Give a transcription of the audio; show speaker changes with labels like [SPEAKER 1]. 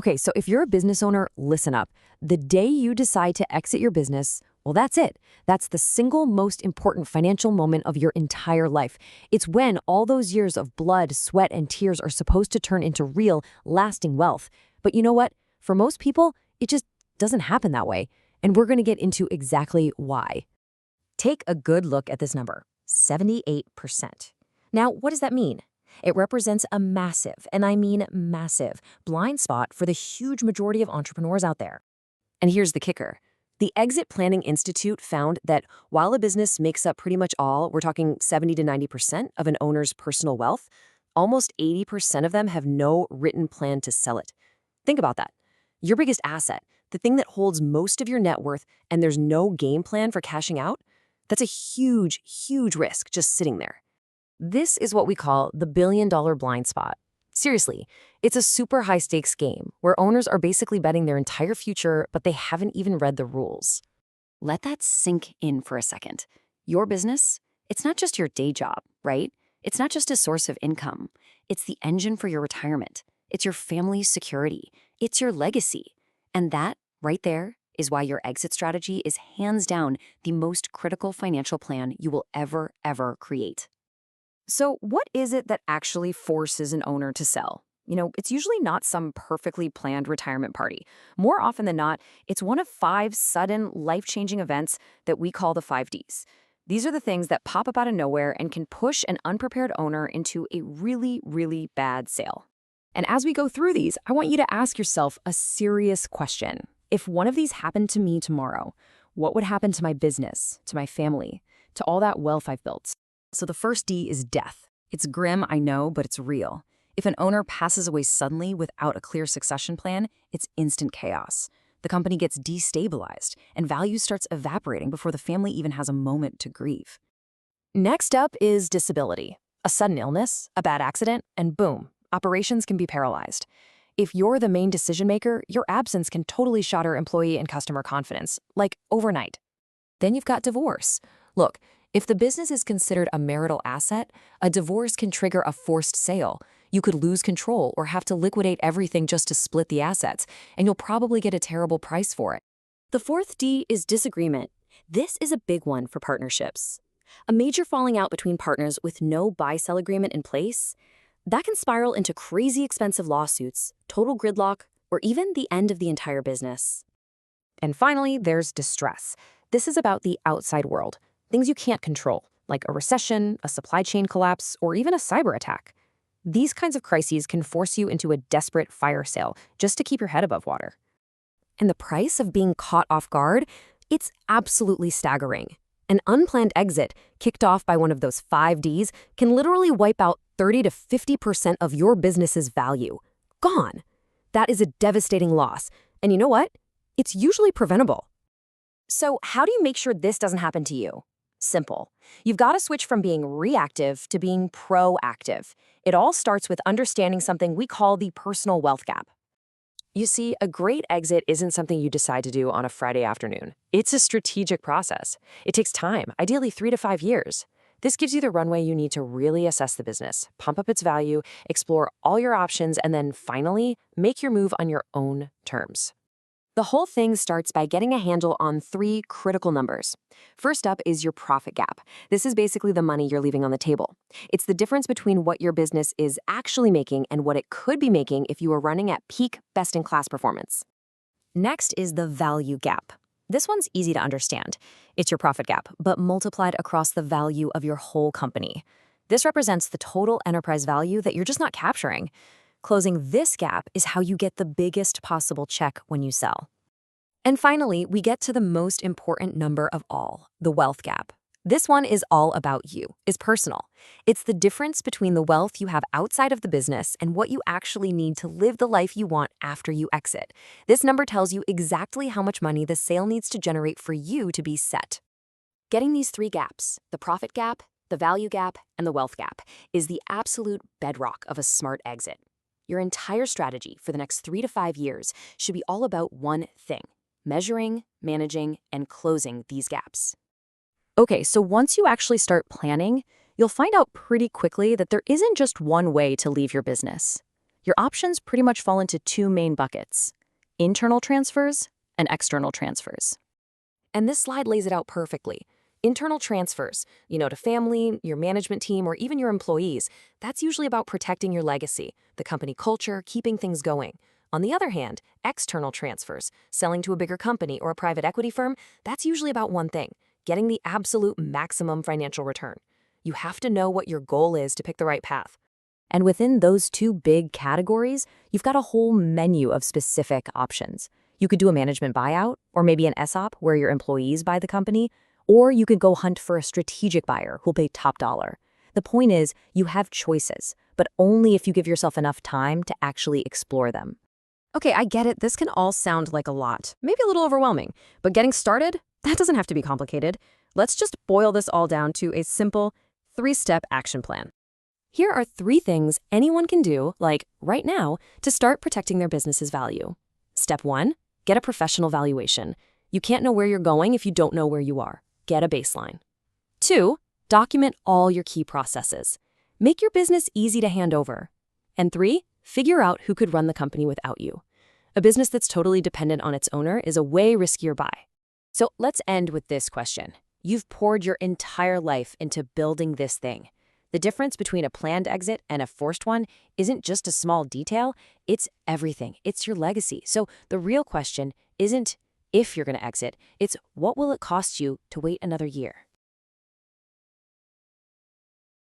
[SPEAKER 1] Okay, so if you're a business owner, listen up. The day you decide to exit your business, well, that's it. That's the single most important financial moment of your entire life. It's when all those years of blood, sweat, and tears are supposed to turn into real, lasting wealth. But you know what? For most people, it just doesn't happen that way. And we're going to get into exactly why. Take a good look at this number, 78%. Now, what does that mean? It represents a massive, and I mean massive, blind spot for the huge majority of entrepreneurs out there. And here's the kicker. The Exit Planning Institute found that while a business makes up pretty much all, we're talking 70 to 90% of an owner's personal wealth, almost 80% of them have no written plan to sell it. Think about that. Your biggest asset, the thing that holds most of your net worth, and there's no game plan for cashing out, that's a huge, huge risk just sitting there. This is what we call the billion-dollar blind spot. Seriously, it's a super high-stakes game where owners are basically betting their entire future, but they haven't even read the rules. Let that sink in for a second. Your business, it's not just your day job, right? It's not just a source of income. It's the engine for your retirement. It's your family's security. It's your legacy. And that, right there, is why your exit strategy is hands down the most critical financial plan you will ever create. So what is it that actually forces an owner to sell? It's usually not some perfectly planned retirement party. More often than not, it's one of 5 sudden, life-changing events that we call the 5Ds. These are the things that pop up out of nowhere and can push an unprepared owner into a really bad sale. And as we go through these, I want you to ask yourself a serious question. If one of these happened to me tomorrow, what would happen to my business, to my family, to all that wealth I've built? So the first D is death. It's grim, I know, but it's real. If an owner passes away suddenly without a clear succession plan, it's instant chaos. The company gets destabilized, and value starts evaporating before the family even has a moment to grieve. Next up is disability. A sudden illness, a bad accident, and boom, operations can be paralyzed. If you're the main decision maker, your absence can totally shatter employee and customer confidence, like overnight. Then you've got divorce. Look, if the business is considered a marital asset, a divorce can trigger a forced sale. You could lose control or have to liquidate everything just to split the assets, and you'll probably get a terrible price for it. The fourth D is disagreement. This is a big one for partnerships. A major falling out between partners with no buy-sell agreement in place, that can spiral into crazy expensive lawsuits, total gridlock, or even the end of the entire business. And finally, there's distress. This is about the outside world. Things you can't control, like a recession, a supply chain collapse, or even a cyber attack. These kinds of crises can force you into a desperate fire sale just to keep your head above water. And the price of being caught off guard? It's absolutely staggering. An unplanned exit, kicked off by one of those 5Ds, can literally wipe out 30 to 50% of your business's value. Gone. That is a devastating loss. And you know what? It's usually preventable. So how do you make sure this doesn't happen to you? Simple. You've got to switch from being reactive to being proactive. It all starts with understanding something we call the personal wealth gap. You see, a great exit isn't something you decide to do on a Friday afternoon. It's a strategic process. It takes time, ideally 3 to 5 years. This gives you the runway you need to really assess the business, pump up its value, explore all your options, and then finally, make your move on your own terms. The whole thing starts by getting a handle on 3 critical numbers. First up is your profit gap. This is basically the money you're leaving on the table. It's the difference between what your business is actually making and what it could be making if you were running at peak best-in-class performance. Next is the value gap. This one's easy to understand. It's your profit gap, but multiplied across the value of your whole company. This represents the total enterprise value that you're just not capturing. Closing this gap is how you get the biggest possible check when you sell. And finally, we get to the most important number of all, the wealth gap. This one is all about you, is personal. It's the difference between the wealth you have outside of the business and what you actually need to live the life you want after you exit. This number tells you exactly how much money the sale needs to generate for you to be set. Getting these 3 gaps, the profit gap, the value gap, and the wealth gap, is the absolute bedrock of a smart exit. Your entire strategy for the next 3 to 5 years should be all about one thing: measuring, managing, and closing these gaps. Okay, so once you actually start planning, you'll find out pretty quickly that there isn't just one way to leave your business.
[SPEAKER 2] Your options pretty much fall into two main buckets: internal transfers and external transfers.
[SPEAKER 1] And this slide lays it out perfectly. Internal transfers, to family, your management team, or even your employees, that's usually about protecting your legacy, the company culture, keeping things going. On the other hand, external transfers, selling to a bigger company or a private equity firm, that's usually about one thing: getting the absolute maximum financial return. You have to know what your goal is to pick the right path. And within those two big categories, you've got a whole menu of specific options. You could do a management buyout, or maybe an ESOP where your employees buy the company, or you could go hunt for a strategic buyer who'll pay top dollar. The point is, you have choices, but only if you give yourself enough time to actually explore them. Okay, I get it. This can all sound like a lot, maybe a little overwhelming, but getting started, that doesn't have to be complicated. Let's just boil this all down to a simple 3-step action plan. Here are 3 things anyone can do, like right now, to start protecting their business's value. Step 1, get a professional valuation. You can't know where you're going if you don't know where you are. Get a baseline. 2, document all your key processes. Make your business easy to hand over. And 3, figure out who could run the company without you. A business that's totally dependent on its owner is a way riskier buy. So let's end with this question. You've poured your entire life into building this thing. The difference between a planned exit and a forced one isn't just a small detail, it's everything. It's your legacy. So the real question isn't if you're going to exit, it's what will it cost you to wait another year?